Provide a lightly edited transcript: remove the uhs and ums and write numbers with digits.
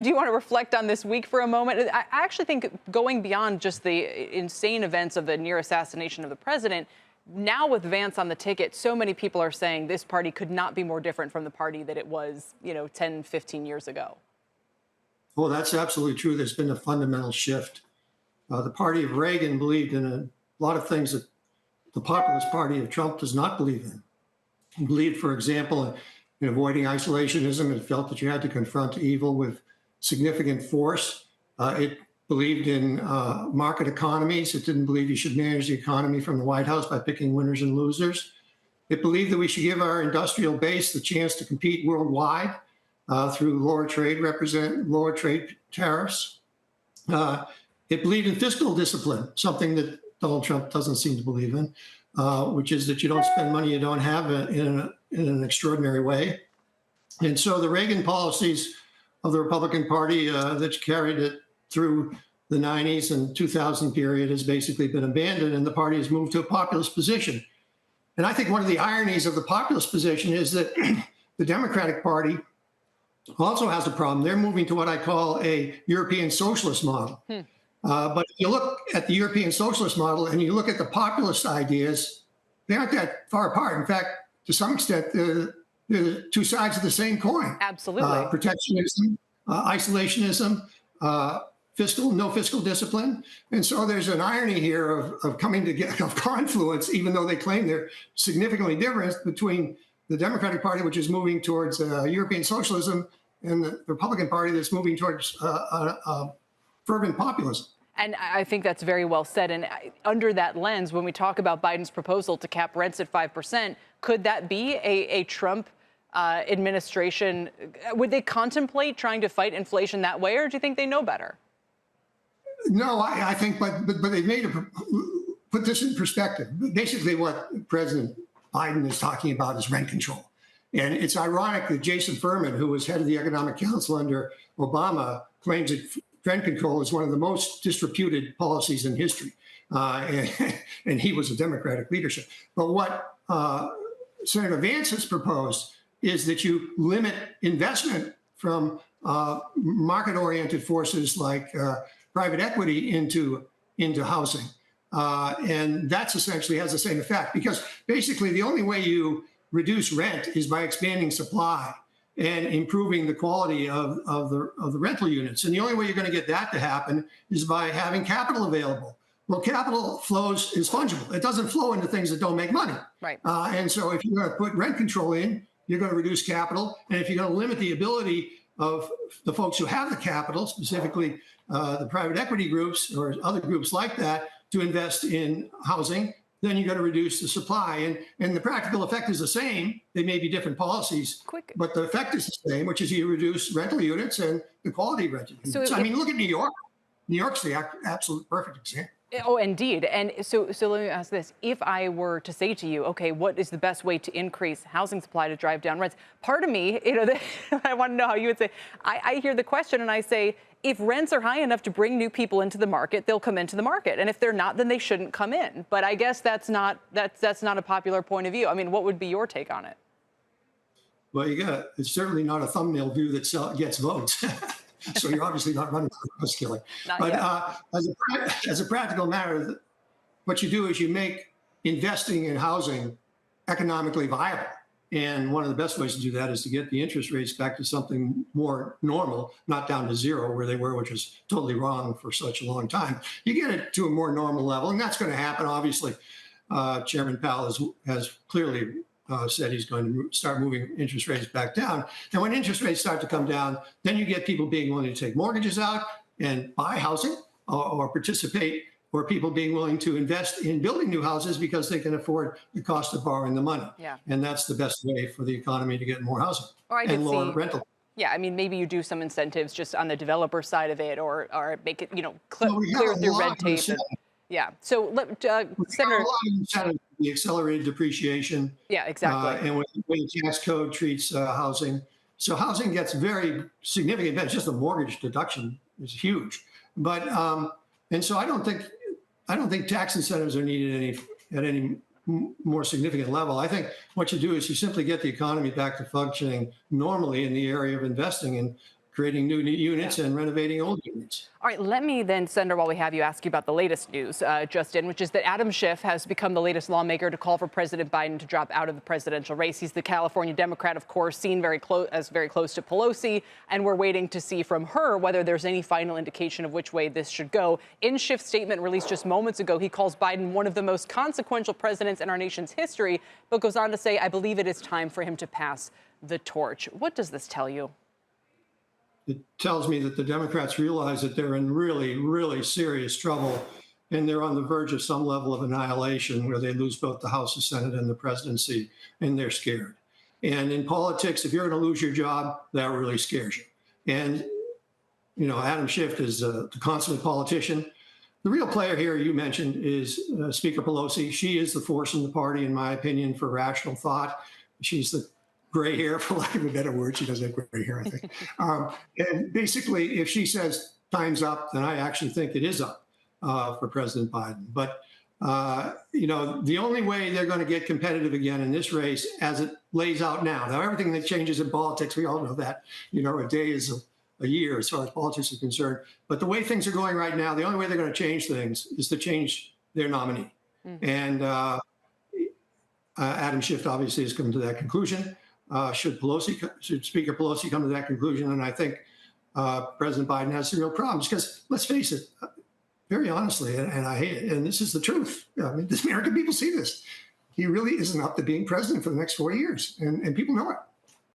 Do you want to reflect on this week for a moment? I actually think going beyond just the insane events of the near assassination of the president, now with Vance on the ticket, so many people are saying this party could not be more different from the party that it was, 10, 15 years ago. Well, that's absolutely true. There's been a fundamental shift. The party of Reagan believed in a lot of things that the populist party of Trump does not believe in. He believed, for example, in avoiding isolationism. It felt that you had to confront evil with significant force. It believed in market economies. It didn't believe you should manage the economy from the White House by picking winners and losers. It believed that we should give our industrial base the chance to compete worldwide through lower trade tariffs. It believed in fiscal discipline, something that Donald Trump doesn't seem to believe in, which is that you don't spend money you don't have in an extraordinary way. And so the Reagan policies of the Republican Party that carried it through the 90s and 2000 period has basically been abandoned, and the party has moved to a populist position. And I think one of the ironies of the populist position is that the Democratic Party also has a problem. They're moving to what I call a European socialist model. But if you look at the European socialist model and you look at the populist ideas, they aren't that far apart. In fact, to some extent, they're two sides of the same coin. Absolutely. Protectionism, isolationism, no fiscal discipline. And so there's an irony here of coming together, of confluence, even though they claim they're significantly different, between the Democratic Party, which is moving towards European socialism, and the Republican Party that's moving towards fervent populism. And I think that's very well said. And under that lens, when we talk about Biden's proposal to cap rents at 5%, could that be a Trump administration? Would they contemplate trying to fight inflation that way, or do you think they know better? No, I think, but they've put this in perspective. Basically, what President Biden is talking about is rent control. And it's ironic that Jason Furman, who was head of the Economic Council under Obama, claims that rent control is one of the most disreputed policies in history. And he was a Democratic leadership. But what Senator Vance has proposed is that you limit investment from market-oriented forces like private equity into housing. And that's essentially has the same effect, because basically the only way you reduce rent is by expanding supply and improving the quality of the rental units. And the only way you're going to get that to happen is by having capital available. Well, capital flows is fungible. It doesn't flow into things that don't make money. Right. And so if you're going to put rent control in, you're going to reduce capital. And if you're going to limit the ability of the folks who have the capital, specifically the private equity groups or other groups like that, to invest in housing, then you got to reduce the supply. And the practical effect is the same. They may be different policies, but the effect is the same, which is you reduce rental units and the quality of rental units. I mean, look at New York. New York's the absolute perfect example. Oh, indeed. And so let me ask this. If I were to say to you, okay, what is the best way to increase housing supply to drive down rents? Part of me, I want to know how you would say, I hear the question and I say, if rents are high enough to bring new people into the market, they'll come into the market. And if they're not, then they shouldn't come in. But I guess that's not a popular point of view. I mean, what would be your take on it? Well, it's certainly not a thumbnail view that gets votes. So you're obviously not running for house killing. But as a practical matter, what you do is you make investing in housing economically viable. And one of the best ways to do that is to get the interest rates back to something more normal, not down to zero where they were, which was totally wrong for such a long time. You get it to a more normal level, and that's going to happen. Obviously, Chairman Powell has clearly said he's going to start moving interest rates back down. And when interest rates start to come down, then you get people being willing to take mortgages out and buy housing or participate, or people being willing to invest in building new houses because they can afford the cost of borrowing the money. Yeah. And that's the best way for the economy to get more housing and lower rental. Yeah, I mean, maybe you do some incentives just on the developer side of it, or make it, clear through red tape. Yeah. So, Senator, the accelerated depreciation. Yeah, exactly. And the way the tax code treats housing. So housing gets very significant benefits. Just the mortgage deduction is huge. But and so I don't think tax incentives are needed at any more significant level. I think what you do is you simply get the economy back to functioning normally in the area of investing, and creating new units and renovating old units. All right, let me then, Senator, while we have you, ask you about the latest news, Justin, which is that Adam Schiff has become the latest lawmaker to call for President Biden to drop out of the presidential race. He's the California Democrat, of course, seen very close to Pelosi, and we're waiting to see from her whether there's any final indication of which way this should go. In Schiff's statement released just moments ago, he calls Biden one of the most consequential presidents in our nation's history, but goes on to say, I believe it is time for him to pass the torch. What does this tell you? It tells me that the Democrats realize that they're in really, really serious trouble, and they're on the verge of some level of annihilation where they lose both the House, the Senate, and the presidency, and they're scared. And in politics, if you're going to lose your job, that really scares you. And, you know, Adam Schiff is the consummate politician. The real player here, you mentioned, is Speaker Pelosi. She is the force in the party, in my opinion, for rational thought. She's the gray hair, for lack of a better word. She does have gray hair, I think. And basically, if she says time's up, then I actually think it is up for President Biden. But, you know, the only way they're going to get competitive again in this race as it lays out now. Now, everything that changes in politics, we all know that, you know, a day is a year as far as politics is concerned. But the way things are going right now, the only way they're going to change things is to change their nominee. And Adam Schiff obviously has come to that conclusion. Should Speaker Pelosi come to that conclusion, and I think President Biden has some real problems because, let's face it, very honestly, and I hate it, and this is the truth. I mean, the American people see this. He really isn't up to being president for the next 4 years, and people know it.